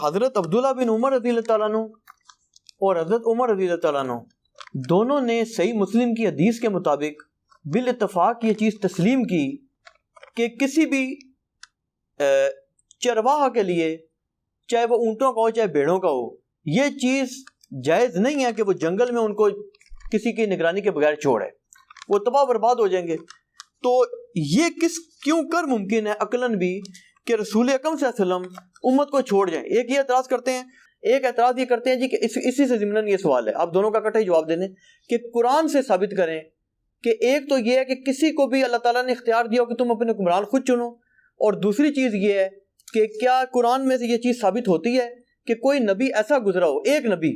حضرت عبداللہ بن عمر رضی اللہ تعالیٰ عنہ اور حضرت عمر رضی اللہ تعالیٰ عنہ دونوں نے صحیح مسلم کی حدیث کے مطابق بالاتفاق یہ چیز تسلیم کی کہ کسی بھی چرواہا کے لیے، چاہے وہ اونٹوں کا ہو چاہے بھیڑوں کا ہو، یہ چیز جائز نہیں ہے کہ وہ جنگل میں ان کو کسی کی نگرانی کے بغیر چھوڑے، وہ تباہ برباد ہو جائیں گے۔ تو یہ کیوں کر ممکن ہے عقلاً بھی کہ رسول اکرم صلی اللہ علیہ وسلم امت کو چھوڑ جائیں؟ ایک یہ اعتراض کرتے ہیں، ایک اعتراض یہ کرتے ہیں جی کہ اسی سے ضمن یہ سوال ہے، آپ دونوں کا اکٹھا ہی جواب دے دیں کہ قرآن سے ثابت کریں کہ ایک تو یہ ہے کہ کسی کو بھی اللہ تعالیٰ نے اختیار دیا ہو کہ تم اپنے حکمران خود چنو، اور دوسری چیز یہ ہے کہ کیا قرآن میں سے یہ چیز ثابت ہوتی ہے کہ کوئی نبی ایسا گزرا ہو، ایک نبی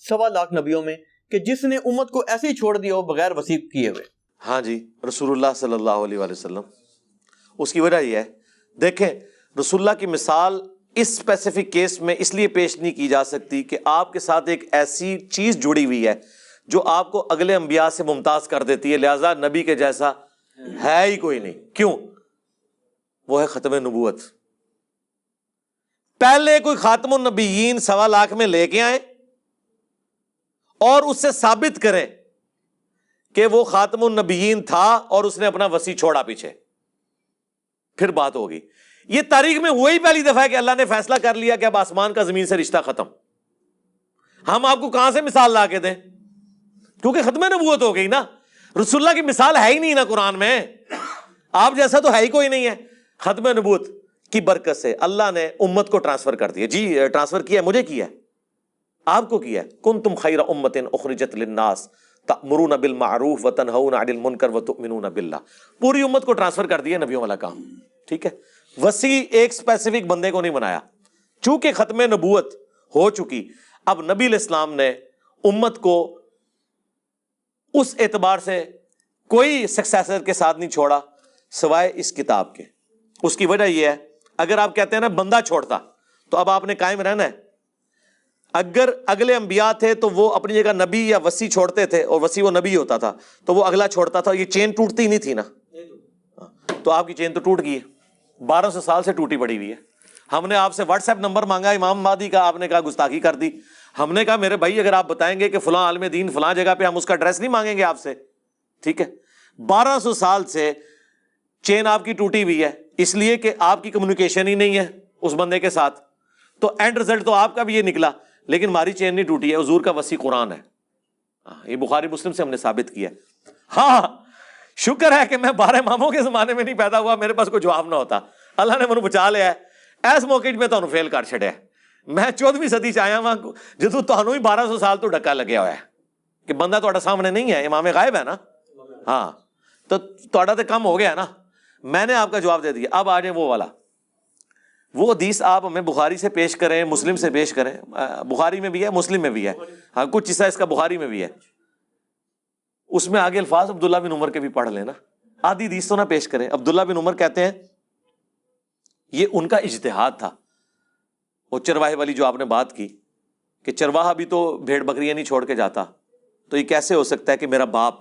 1.25 لاکھ نبیوں میں، کہ جس نے امت کو ایسے ہی چھوڑ دیا ہو بغیر وصیت کیے ہوئے؟ ہاں جی، رسول اللہ صلی اللہ علیہ وآلہ وسلم۔ اس کی وجہ یہ ہے، دیکھیں رسول اللہ کی مثال اس اسپیسیفک کیس میں اس لیے پیش نہیں کی جا سکتی کہ آپ کے ساتھ ایک ایسی چیز جڑی ہوئی ہے جو آپ کو اگلے انبیاء سے ممتاز کر دیتی ہے، لہٰذا نبی کے جیسا ہے ہی کوئی نہیں۔ کیوں؟ وہ ہے ختم نبوت۔ پہلے کوئی خاتم النبیین 1.25 لاکھ میں لے کے آئے اور اس سے ثابت کریں کہ وہ خاتم النبیین تھا اور اس نے اپنا وصی چھوڑا پیچھے، پھر بات ہوگی۔ یہ تاریخ میں وہی پہلی دفعہ ہے کہ اللہ نے فیصلہ کر لیا کہ اب آسمان کا زمین سے رشتہ ختم۔ ہم آپ کو کہاں سے مثال لا کے دیں؟ کیونکہ ختم نبوت ہو گئی نا، رسول اللہ کی مثال ہے ہی نہیں نا قرآن میں، آپ جیسا تو ہے ہی کوئی نہیں ہے۔ ختم نبوت کی برکت سے اللہ نے امت کو ٹرانسفر کر دیا۔ جی ٹرانسفر کیا ہے، مجھے کیا ہے، آپ کو کیا ہے۔ کنتم خیر امۃ اخرجت للناس تأمرون بالمعروف وتنہون عن المنکر وتؤمنون باللہ۔ پوری امت کو ٹرانسفر کر دیا نبیوں والا کام، ٹھیک ہے۔ وسیع ایک اسپیسیفک بندے کو نہیں بنایا۔ چونکہ ختم نبوت ہو چکی، اب نبی علیہ السلام نے امت کو اس اعتبار سے کوئی سکسیسر کے ساتھ نہیں چھوڑا سوائے اس کتاب کے۔ اس کی وجہ یہ ہے، اگر آپ کہتے ہیں نا بندہ چھوڑتا تو اب آپ نے قائم رہنا ہے۔ اگر اگلے انبیاء تھے تو وہ اپنی جگہ نبی یا وصی چھوڑتے تھے، اور وصی وہ نبی ہوتا تھا تو وہ اگلا چھوڑتا تھا، یہ چین ٹوٹتی نہیں تھی نا۔ تو آپ کی چین تو ٹوٹ گئی ہے، 1200 سال سے ٹوٹی پڑی ہوئی ہے۔ ہم نے آپ سے واٹس ایپ نمبر مانگا امام مہدی کا، آپ نے کہا گستاخی کر دی۔ ہم نے کہا میرے بھائی اگر آپ بتائیں گے کہ فلاں عالم دین فلاں جگہ پہ، ہم اس کا ایڈریس نہیں مانگیں گے آپ سے، ٹھیک ہے۔ 1200 سال سے چین آپ کی ٹوٹی ہوئی ہے، اس لیے کہ آپ کی کمیونیکیشن ہی نہیں ہے اس بندے کے ساتھ، تو اینڈ رزلٹ تو آپ کا بھی یہ نکلا، لیکن ہماری چین نہیں ٹوٹی ہے، حضور کا وصی قرآن ہے۔ یہ بخاری مسلم سے ہم نے ثابت کیا۔ ہاں شکر ہے کہ میں 12 اماموں کے زمانے میں نہیں پیدا ہوا، میرے پاس کوئی جواب نہ ہوتا۔ اللہ نے مجھے بچا لیا ہے، ایس موقع میں تو فیل کر چھڑیا۔ میں 14ویں صدی چ آیا ہوں، جدو تہنوں ہی 1200 سال تو ڈکا لگیا ہوا ہے کہ بندہ تہاڈے سامنے نہیں ہے، امام غائب ہے نا، ہاں تو تہاڈا تو کم ہو گیا نا۔ میں نے آپ کا جواب دے دیا۔ اب آ جائیں وہ والا، وہ حدیث آپ ہمیں بخاری سے پیش کریں، مسلم سے پیش کریں۔ بخاری میں بھی ہے، مسلم میں بھی ہے، ہاں کچھ حصہ اس کا بخاری میں بھی ہے۔ اس میں آگے الفاظ عبداللہ بن عمر کے بھی پڑھ لینا، آدھی حدیث تو نہ پیش کریں۔ عبداللہ بن عمر کہتے ہیں یہ ان کا اجتہاد تھا۔ وہ چرواہے والی جو آپ نے بات کی کہ چرواہا بھی تو بھیڑ بکریاں نہیں چھوڑ کے جاتا، تو یہ کیسے ہو سکتا ہے کہ میرا باپ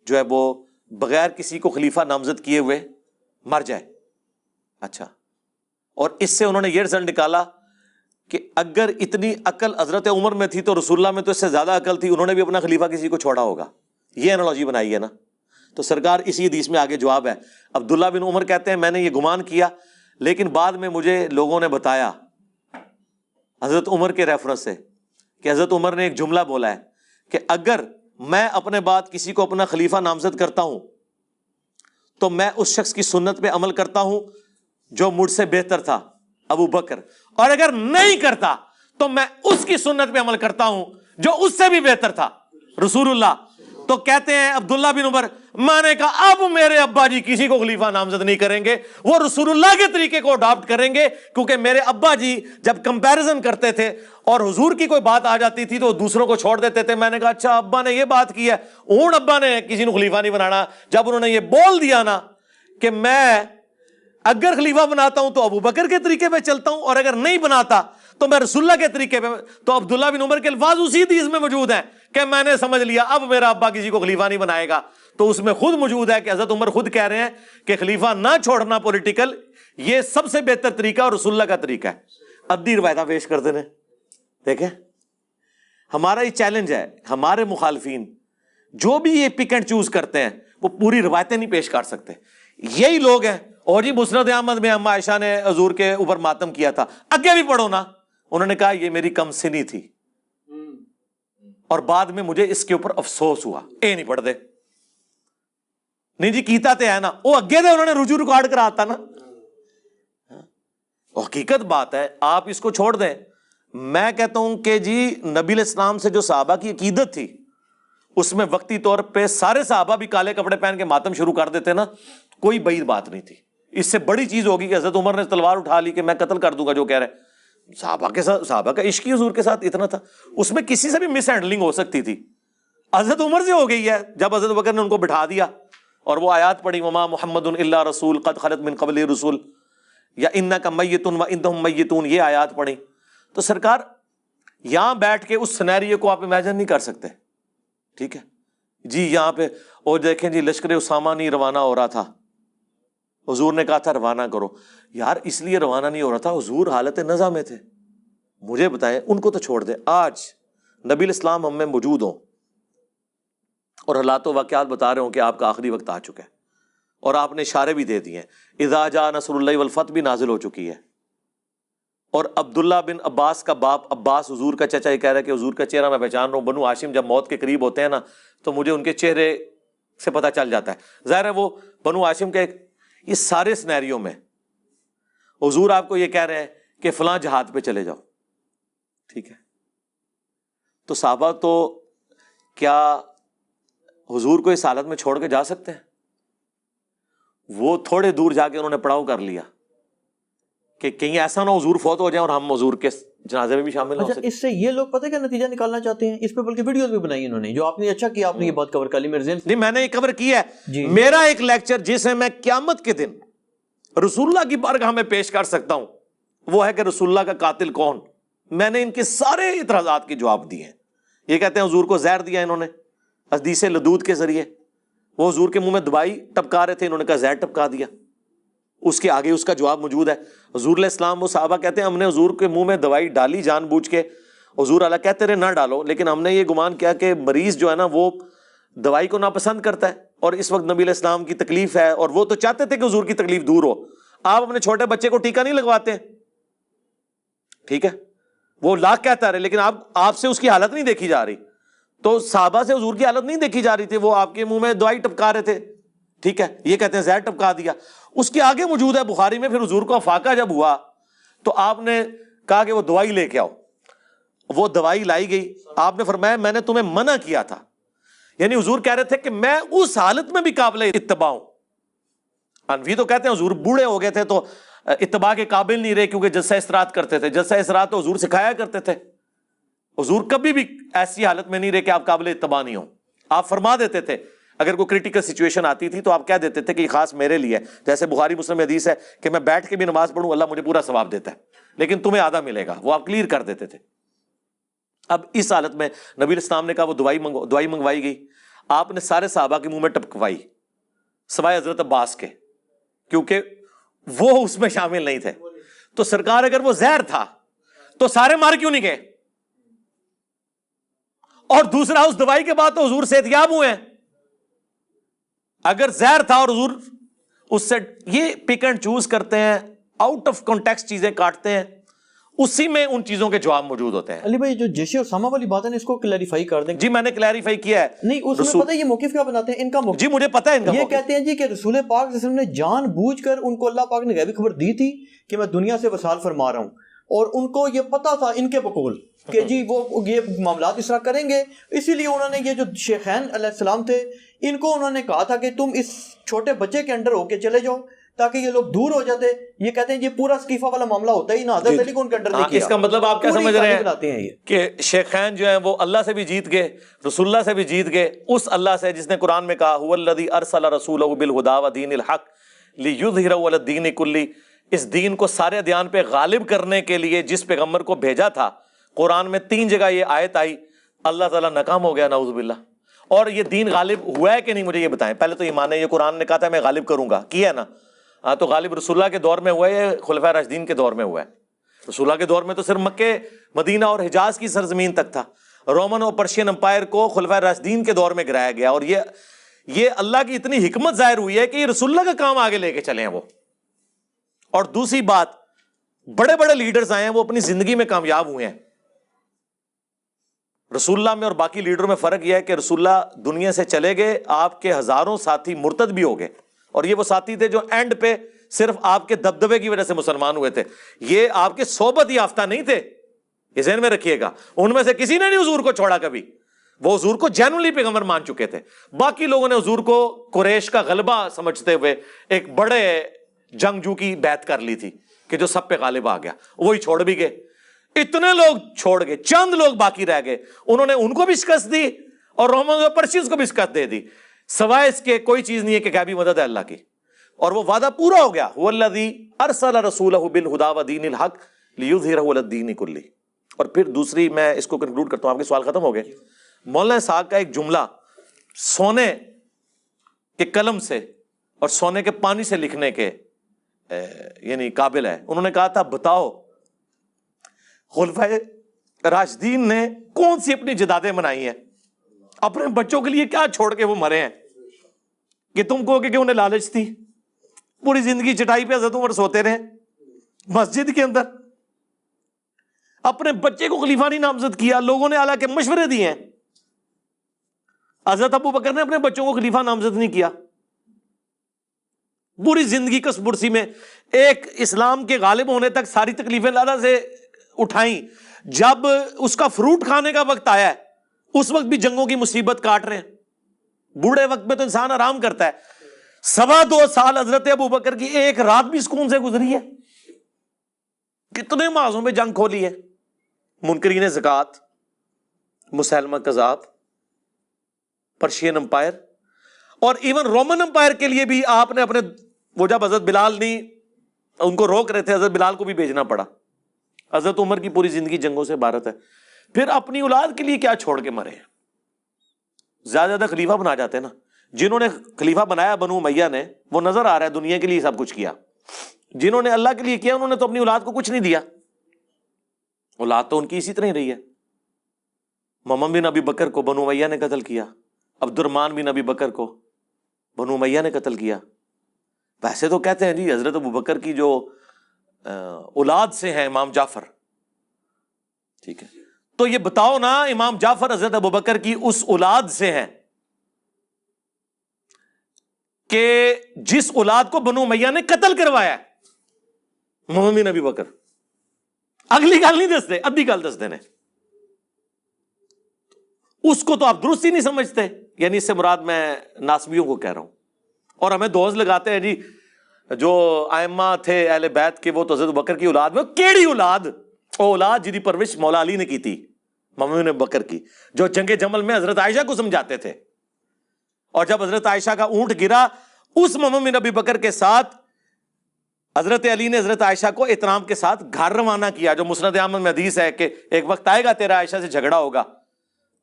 جو ہے وہ بغیر کسی کو خلیفہ نامزد کیے ہوئے مر جائے؟ اچھا، اور اس سے انہوں نے یہ رزلٹ نکالا کہ اگر اتنی عقل حضرت عمر میں تھی تو رسول اللہ میں تو اس سے زیادہ عقل تھی، انہوں نے بھی اپنا خلیفہ کسی کو چھوڑا ہوگا۔ یہ انالوجی بنائی ہے نا، تو سرکار اسی حدیث میں آگے جواب ہے۔ عبداللہ بن عمر کہتے ہیں میں نے یہ گمان کیا، لیکن بعد میں مجھے لوگوں نے بتایا حضرت عمر کے ریفرنس سے کہ حضرت عمر نے ایک جملہ بولا ہے کہ اگر میں اپنے بعد کسی کو اپنا خلیفہ نامزد کرتا ہوں تو میں اس شخص کی سنت پہ عمل کرتا ہوں جو مجھ سے بہتر تھا، ابو بکر، اور اگر نہیں کرتا تو میں اس کی سنت پہ عمل کرتا ہوں جو اس سے بھی بہتر تھا، رسول اللہ۔ تو کہتے ہیں عبداللہ بن عمر، میں نے کہا اب میرے ابا جی کسی کو خلیفہ نامزد نہیں کریں گے، وہ رسول اللہ کے طریقے کو اڈاپٹ کریں گے، کیونکہ میرے ابا جی جب کمپیریزن کرتے تھے اور حضور کی کوئی بات آ جاتی تھی تو دوسروں کو چھوڑ دیتے تھے۔ میں نے کہا اچھا ابا نے یہ بات کی ہے، اون ابا نے کسی کو خلیفہ نہیں بنانا۔ جب انہوں نے یہ بول دیا نا کہ میں اگر خلیفہ بناتا ہوں تو ابو بکر کے طریقے پہ چلتا ہوں، اور اگر نہیں بناتا تو میں رسول اللہ کے طریقے پہ، تو عبداللہ بن عمر کے الفاظ اسی حدیث میں موجود ہیں کہ میں نے سمجھ لیا اب میرا ابا کسی کو خلیفہ نہیں بنائے گا۔ تو اس میں خود موجود ہے کہ حضرت عمر خود کہہ رہے ہیں کہ خلیفہ نہ چھوڑنا پولیٹیکل، یہ سب سے بہتر طریقہ اور رسول اللہ کا طریقہ ہے۔ ادھی روایتہ پیش کرتے ہیں. دیکھیں ہمارا یہ چیلنج ہے, ہمارے مخالفین جو بھی یہ پک اینڈ چوز کرتے ہیں وہ پوری روایتیں نہیں پیش کر سکتے. یہی لوگ ہیں. اور جی مسند احمد میں اما عائشہ نے حضور کے اوپر ماتم کیا تھا, اگے بھی پڑھو نا. انہوں نے کہا یہ میری کم سنی تھی اور بعد میں مجھے اس کے اوپر افسوس ہوا. اے نہیں پڑھ دے نہیں جی کیتا تے ہے نا, وہ اگے دے انہوں نے رجوع ریکارڈ کراتا نا. حقیقت بات ہے, آپ اس کو چھوڑ دیں. میں کہتا ہوں کہ جی نبی علیہ السلام سے جو صحابہ کی عقیدت تھی اس میں وقتی طور پہ سارے صحابہ بھی کالے کپڑے پہن کے ماتم شروع کر دیتے نا, کوئی بعید بات نہیں تھی. اس سے بڑی چیز ہوگی کہ حضرت عمر نے تلوار اٹھا لی کہ میں قتل کر دوں گا جو کہہ رہے. صحابہ کے ساتھ, صحابہ کا عشق ہی حضور کے ساتھ اتنا تھا, اس میں کسی سے بھی مس ہینڈلنگ ہو سکتی تھی. حضرت عمر سے ہو گئی ہے جب حضرت بکر نے ان کو بٹھا دیا اور وہ آیات پڑھی وما محمد الا رسول قد خلت من قبل رسول یا انک میت و انہم میتون, یہ آیات پڑھی. تو سرکار یہاں بیٹھ کے اس سینیریو کو آپ امیجن نہیں کر سکتے. ٹھیک ہے جی, یہاں پہ اور دیکھیں جی لشکر اسامہ نہیں روانہ ہو رہا تھا, حضور نے کہا تھا روانہ کرو. یار اس لیے روانہ نہیں ہو رہا تھا, حضور حالت نزع میں تھے. مجھے بتائیں, ان کو تو چھوڑ دیں, آج نبی الاسلام ہم میں موجود ہوں اور حالات و واقعات بتا رہے ہوں کہ آپ کا آخری وقت آ چکا ہے اور آپ نے اشارے بھی دے دیے ہیں. اذا جاء نصر اللہ والفتح بھی نازل ہو چکی ہے. اور عبداللہ بن عباس کا باپ عباس حضور کا چچا یہ کہہ رہا ہے کہ حضور کا چہرہ میں پہچان رہا ہوں. بنو ہاشم جب موت کے قریب ہوتے ہیں نا تو مجھے ان کے چہرے سے پتہ چل جاتا ہے. ظاہر ہے وہ بنو ہاشم کے یہ سارے سینیریو میں حضور آپ کو یہ کہہ رہے ہیں کہ فلاں جہاد پہ چلے جاؤ. ٹھیک ہے, تو صحابہ تو کیا حضور کو اس حالت میں چھوڑ کے جا سکتے ہیں؟ وہ تھوڑے دور جا کے انہوں نے پڑاؤ کر لیا کہ کہیں ایسا نہ حضور فوت ہو جائیں اور ہم حضور کے جنازے میں بھی شامل ہو سکیں. اس سے یہ لوگ پتہ کیا نتیجہ نکالنا چاہتے ہیں, اس پہ بلکہ ویڈیوز بھی بنائی انہوں نے, جو آپ نے اچھا کیا آپ نے یہ بات کور کر لی. میرے ذہن نہیں, میں نے یہ کور کیا ہے جی. میرا ایک لیکچر جسے میں قیامت کے دن رسول اللہ کی بارگاہ میں پیش کر سکتا ہوں وہ ہے کہ رسول اللہ کا قاتل کون. میں نے ان کے سارے اعتراضات کے جواب دیے ہیں. یہ کہتے ہیں حضور کو زہر دیا انہوں نے حدیث لدود کے ذریعے, وہ حضور کے منہ میں دوائی ٹپکا رہے تھے, انہوں نے کہا زہر ٹپکا دیا. اس کے آگے اس کا جواب موجود ہے. حضور علیہ السلام وہ صحابہ کہتے ہیں ہم نے حضور کے منہ میں دوائی ڈالی جان بوجھ کے. حضور اللہ کہتے رہے نہ ڈالو, لیکن ہم نے یہ گمان کیا کہ مریض جو ہے نا وہ دوائی کو ناپسند کرتا ہے اور اس وقت نبی علیہ السلام کی تکلیف ہے اور وہ تو چاہتے تھے کہ حضور کی تکلیف دور ہو. آپ اپنے چھوٹے بچے کو ٹیکا نہیں لگواتے, ٹھیک ہے, وہ لاکھ کہتا رہے لیکن آپ سے اس کی حالت نہیں دیکھی جا رہی. تو صحابہ سے حضور کی حالت نہیں دیکھی جا رہی تھی, وہ آپ کے منہ میں دوائی ٹپکا رہے تھے. ٹھیک ہے, یہ کہتے ہیں زہر ٹپکا دیا. اس کے آگے موجود ہے بخاری میں, پھر حضور کو افاقہ جب ہوا تو آپ نے کہا کہ وہ دوائی لے کے آؤ. وہ دوائی لائی گئی. آپ نے فرمایا میں نے تمہیں منع کیا تھا, یعنی حضور کہہ رہے تھے کہ میں اس حالت میں بھی قابل اتباع ہوں. انوی تو کہتے ہیں حضور بوڑھے ہو گئے تھے تو اتباع کے قابل نہیں رہے کیونکہ جلسہ استراحت کرتے تھے. جلسہ استراحت تو حضور سکھایا کرتے تھے. حضور کبھی بھی ایسی حالت میں نہیں رہے کہ آپ قابل اتباع نہیں ہوں. آپ فرما دیتے تھے اگر کوئی کریٹیکل سچویشن آتی تھی تو آپ کہہ دیتے تھے کہ یہ خاص میرے لیے ہے. جیسے بخاری مسلم حدیث ہے کہ میں بیٹھ کے بھی نماز پڑھوں اللہ مجھے پورا ثواب دیتا ہے لیکن تمہیں آدھا ملے گا, وہ آپ کلیئر کر دیتے تھے. اب اس حالت میں نبی الاسلام نے کہا وہ دوائی منگوائی گئی. آپ نے سارے صحابہ کے منہ میں ٹپکوائی سوائے حضرت عباس کے, کیونکہ وہ اس میں شامل نہیں تھے. تو سرکار اگر وہ زہر تھا تو سارے مار کیوں نہیں گئے؟ اور دوسرا اس دوائی کے بعد تو حضور صحتیاب ہوئے ہیں. اگر زہر تھا اور حضور اس سے یہ پک اینڈ چوز کرتے ہیں, آؤٹ آف کانٹیکسٹ چیزیں کاٹتے ہیں, اسی میں ان چیزوں کے جواب موجود ہوتے ہیں. علی بھائی جو جیش اسامہ والی بات ہے نا اس کو کلیریفائی کر دیں. جی میں نے کلیریفائی کیا ہے. نہیں اس میں پتہ ہے یہ موقف کیا بناتے ہیں ان کا موقف. جی مجھے پتہ ہے ان کا یہ موقف. کہتے ہیں جی کہ رسول پاک صلی اللہ علیہ وسلم نے جان بوجھ کر ان کو اللہ پاک نے غیبی خبر دی تھی کہ میں دنیا سے وصال فرما رہا ہوں, اور ان کو یہ پتہ تھا ان کے بقول کہ جی وہ یہ معاملات اس طرح کریں گے, اسی لیے انہوں نے یہ جو شیخین علیہ السلام تھے ان کو انہوں نے کہا تھا کہ تم اس چھوٹے بچے کے انڈر ہو کے چلے جاؤ تاکہ یہ لوگ دور ہو جاتے. یہ کہتے ہیں یہ پورا اسقیفہ والا معاملہ ہوتا ہی نا, حضرت علی کو ان کے انڈر نہیں کیا. اس کا مطلب آپ کیا سمجھ رہے ہیں کہ شیخین جو ہیں وہ اللہ سے بھی جیت گئے, رسول اللہ سے بھی جیت گئے, اس اللہ سے جس نے قرآن میں کہا هو الذی ارسل رسولہ بالہدی ودین الحق لیظہرہ علی الدین کلہ, اس دین کو سارے ادیان پہ غالب کرنے کے لیے جس پیغمبر کو بھیجا تھا. قرآن میں 3 جگہ یہ آیت آئی, اللہ تعالیٰ ناکام ہو گیا نعوذ باللہ. اور یہ دین غالب ہوا ہے کہ نہیں مجھے یہ بتائیں. پہلے تو یہ مانے یہ قرآن نے کہا تھا میں غالب کروں گا, کیا ہے نا؟ ہاں تو غالب رسول اللہ کے دور میں ہوا ہے, خلفائے راشدین کے دور میں ہوا ہے. رسول اللہ کے دور میں تو صرف مکے، مدینہ اور حجاز کی سرزمین تک تھا. رومن اور پرشین امپائر کو خلفائے راشدین کے دور میں گرایا گیا، اور یہ اللہ کی اتنی حکمت ظاہر ہوئی ہے کہ یہ رسول اللہ کا کام آگے لے کے چلے ہیں وہ. اور دوسری بات، بڑے بڑے لیڈرز آئے ہیں وہ اپنی زندگی میں کامیاب ہوئے ہیں. رسول اللہ میں اور باقی لیڈروں میں فرق یہ ہے کہ رسول اللہ دنیا سے چلے گئے، آپ کے ہزاروں ساتھی مرتد بھی ہو گئے، اور یہ وہ ساتھی تھے جو اینڈ پہ صرف آپ کے دبدبے کی وجہ سے مسلمان ہوئے تھے. یہ آپ کے صحبت یافتہ نہیں تھے، یہ ذہن میں رکھیے گا. ان میں سے کسی نے نہیں حضور کو چھوڑا کبھی، وہ حضور کو جینوئنلی پیغمبر مان چکے تھے. باقی لوگوں نے حضور کو قریش کا غلبہ سمجھتے ہوئے ایک بڑے جنگجو کی بیعت کر لی تھی کہ جو سب پہ غالب آ گیا، وہی چھوڑ بھی گئے. اتنے لوگ چھوڑ گئے، چند لوگ باقی رہ گئے، انہوں نے ان کو بھی شکست دی اور رومن اور پرشینز کو بھی شکست دے دی. سوائے اس کے کوئی چیز نہیں ہے کہ غیبی مدد ہے اللہ کی، اور وہ وعدہ پورا ہو گیا. والذی ارسل رسولہ بالہدی ودین الحق لیظہرہ علی الدین کلہ. اور پھر دوسری، میں اس کو کنکلوڈ کرتا ہوں، آپ کے سوال ختم ہو گئے. مولانا اسحاق کا ایک جملہ سونے کے قلم سے اور سونے کے پانی سے لکھنے کے یعنی قابل ہے. انہوں نے کہا تھا، بتاؤ خلفائے راشدین نے کون سی اپنی جدادیں منائی ہیں، اپنے بچوں کے لیے کیا چھوڑ کے وہ مرے ہیں کہ تم کو کہ انہیں لالچ تھی. پوری زندگی چٹائی پہ حضرت عمر سوتے رہے مسجد کے اندر، اپنے بچے کو خلیفہ نہیں نامزد کیا. لوگوں نے حالانکہ مشورے دیے ہیں، حضرت ابو بکر نے اپنے بچوں کو خلیفہ نامزد نہیں کیا. پوری زندگی کس برسی میں ایک اسلام کے غالب ہونے تک ساری تکلیفیں اللہ سے اٹھائیں. جب اس کا فروٹ کھانے کا وقت آیا ہے، اس وقت بھی جنگوں کی مصیبت کاٹ رہے ہیں. بوڑھے وقت میں تو انسان آرام کرتا ہے. 2.25 سال حضرت ابو بکر کی ایک رات بھی سکون سے گزری ہے. کتنے معاذوں میں جنگ کھولی ہے، منکرین زکات، مسیلمہ کذاب، پرشین امپائر، اور ایون رومن امپائر کے لیے بھی آپ نے اپنے، وہ جب حضرت بلال نہیں ان کو روک رہے تھے، حضرت بلال کو بھی بھیجنا پڑا. حضرت عمر کی پوری زندگی جنگوں سے عبارت ہے. پھر اپنی اولاد کے لیے کیا چھوڑ کے مرے ہیں. زیادہ زیادہ خلیفہ بنا جاتے ہیں نا. جنہوں نے خلیفہ بنایا بنو امیہ نے، وہ نظر آ رہا ہے دنیا کے لیے سب کچھ کیا. جنہوں نے اللہ کے لیے کیا انہوں نے تو اپنی اولاد کو کچھ نہیں دیا. اولاد تو ان کی اسی طرح ہی رہی ہے. محمد بن ابی بکر کو بنو امیہ نے قتل کیا، عبد الرحمن بن ابی بکر کو بنو امیہ نے قتل کیا. ویسے تو کہتے ہیں جی حضرت ابو بکر کی جو اولاد سے ہیں امام جعفر، ٹھیک ہے، تو یہ بتاؤ نا، امام جعفر حضرت ابو بکر کی اس اولاد سے ہیں کہ جس اولاد کو بنو امیہ نے قتل کروایا ہے، محمد بن ابی بکر. اگلی گل نہیں دستے، ادھی گل دس دینے. اس کو تو آپ درست ہی نہیں سمجھتے. یعنی اس سے مراد میں ناسبیوں کو کہہ رہا ہوں. اور ہمیں دوز لگاتے ہیں جی جو ائمہ تھے اہل بیت کے، وہ تو حضرت بکر کی اولاد میں. کیڑی اولاد؟ وہ اولاد جی پرورش مولا علی نے کی تھی، محمد بن بکر کی، جو جنگ جمل میں حضرت عائشہ کو سمجھاتے تھے. اور جب حضرت عائشہ کا اونٹ گرا، اس محمد بن ابی بکر کے ساتھ حضرت علی نے حضرت عائشہ کو احترام کے ساتھ گھر روانہ کیا. جو مسند احمد میں حدیث ہے کہ ایک وقت آئے گا تیرا عائشہ سے جھگڑا ہوگا.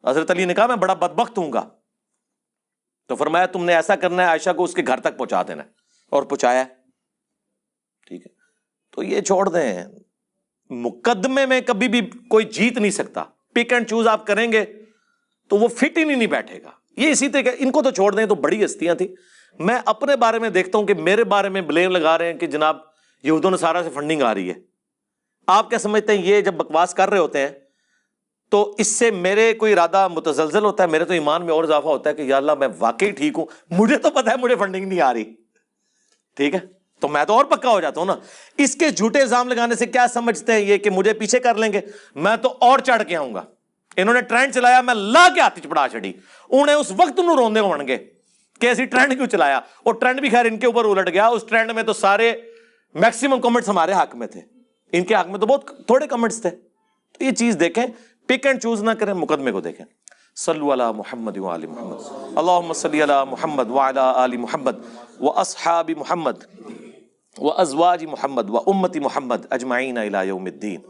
حضرت علی نے کہا میں بڑا بدبخت ہوں گا، تو فرمایا تم نے ایسا کرنا ہے، عائشہ کو اس کے گھر تک پہنچا دینا ہے، اور پہنچایا. ٹھیک ہے، تو یہ چھوڑ دیں. مقدمے میں کبھی بھی کوئی جیت نہیں سکتا. پک اینڈ چوز آپ کریں گے تو وہ فٹ ہی نہیں بیٹھے گا. یہ اسی طرح ان کو تو چھوڑ دیں، تو بڑی ہستیاں تھیں. میں اپنے بارے میں دیکھتا ہوں کہ میرے بارے میں بلیم لگا رہے ہیں کہ جناب یہود و نصارہ سے فنڈنگ آ رہی ہے. آپ کیا سمجھتے ہیں یہ جب بکواس کر رہے ہوتے ہیں تو اس سے میرے کوئی ارادہ متزلزل ہوتا ہے؟ میرے تو ایمان میں اور اضافہ ہوتا ہے کہ یا اللہ میں واقعی ٹھیک ہوں، مجھے تو پتا ہے مجھے فنڈنگ نہیں آ رہی. ٹھیک ہے، تو میں تو اور پکا ہو جاتا ہوں نا. اس کے جھوٹے الزام لگانے سے کیا سمجھتے ہیں یہ کہ مجھے پیچھے کر لیں گے؟ میں تو اور چڑھ کے آؤں گا. انہوں نے ٹرینڈ چلایا، میں لا کے ہاتھ چڑھا چڑی. انہیں اس وقت انہوں روندے ہون گے کہ ایسی ٹرینڈ کیوں چلایا. اور ٹرینڈ بھی خیر ان کے اوپر الٹ گیا. اس ٹرینڈ میں تو سارے میکسیمم کمنٹس ہمارے حق میں تھے، ان کے حق میں تو بہت تھوڑے کمنٹس تھے. تو یہ چیز دیکھیں، پک اینڈ چوز نہ کریں، مقدمے کو دیکھیں. صلو علی محمد وآل محمد، اللہم صلی علی محمد وعلی آل محمد واصحاب محمد وازواج محمد وامت محمد اجمعین الی یوم الدین.